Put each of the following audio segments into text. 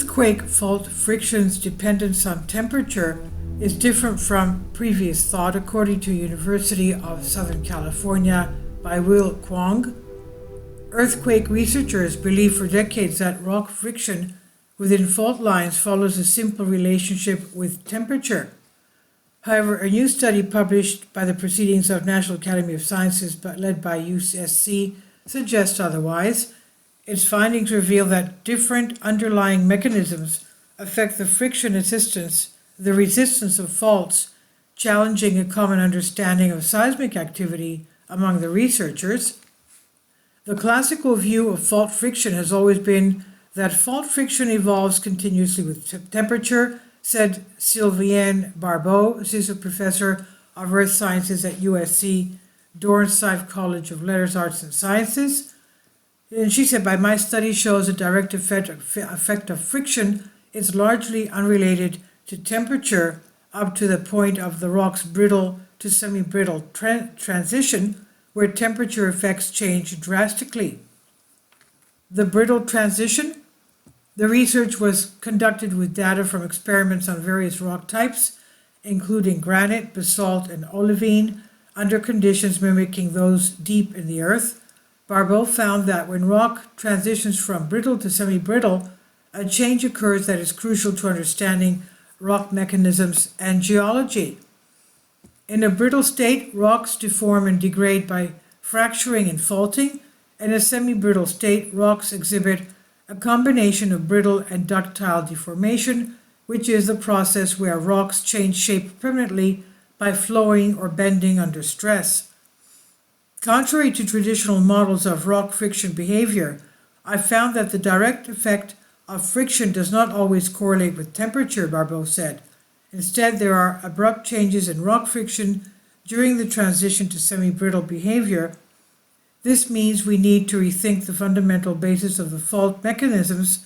Earthquake fault friction's dependence on temperature is different from previous thought, according to University of Southern California by Will Kwong. Earthquake researchers believe for decades that rock friction within fault lines follows a simple relationship with temperature. However, a new study published by the Proceedings of National Academy of Sciences but led by USC suggests otherwise. Its findings reveal that different underlying mechanisms affect the friction the resistance of faults, challenging a common understanding of seismic activity among the researchers. The classical view of fault friction has always been that fault friction evolves continuously with temperature, said Sylviane Barbeau, assistant professor of earth sciences at USC Dornsife College of Letters, Arts and Sciences. And she said, by my study shows a direct effect of friction is largely unrelated to temperature up to the point of the rock's brittle to semi-brittle transition, where temperature effects change drastically. The brittle transition? The research was conducted with data from experiments on various rock types, including granite, basalt, and olivine, under conditions mimicking those deep in the earth. Barbeau found that when rock transitions from brittle to semi-brittle, a change occurs that is crucial to understanding rock mechanisms and geology. In a brittle state, rocks deform and degrade by fracturing and faulting. In a semi-brittle state, rocks exhibit a combination of brittle and ductile deformation, which is the process where rocks change shape permanently by flowing or bending under stress. Contrary to traditional models of rock friction behavior, I found that the direct effect of friction does not always correlate with temperature, Barbeau said. Instead, there are abrupt changes in rock friction during the transition to semi-brittle behavior. This means we need to rethink the fundamental basis of the fault mechanisms,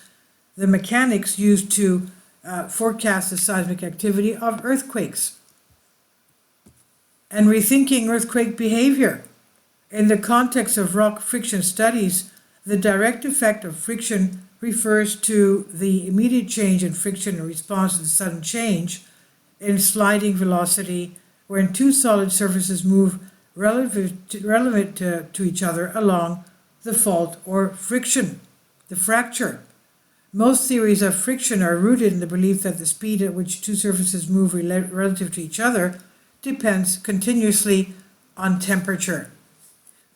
the mechanics used to forecast the seismic activity of earthquakes. And rethinking earthquake behavior. In the context of rock friction studies, the direct effect of friction refers to the immediate change in friction in response to the sudden change in sliding velocity when two solid surfaces move relevant to each other along the fault or friction, the fracture. Most theories of friction are rooted in the belief that the speed at which two surfaces move relative to each other depends continuously on temperature.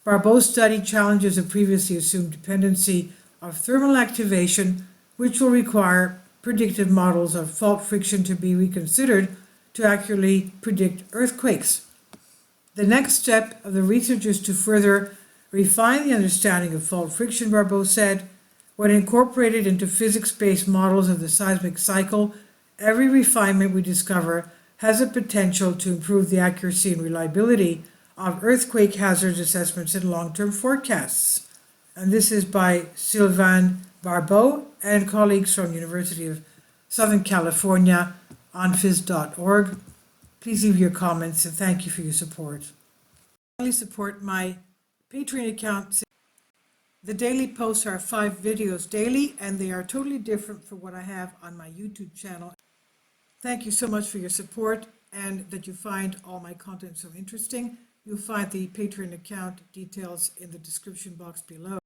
Barbeau's study challenges a previously assumed dependency of thermal activation, which will require predictive models of fault friction to be reconsidered to accurately predict earthquakes. The next step of the research is to further refine the understanding of fault friction, Barbeau said. When incorporated into physics-based models of the seismic cycle, every refinement we discover has a potential to improve the accuracy and reliability of earthquake hazard assessments and long-term forecasts. And this is by Sylvain Barbeau and colleagues from University of Southern California on phys.org. Please leave your comments and thank you for your support. Finally, support my Patreon account. The daily posts are 5 videos daily, and they are totally different from what I have on my YouTube channel. Thank you so much for your support and that you find all my content so interesting. You'll find the Patreon account details in the description box below.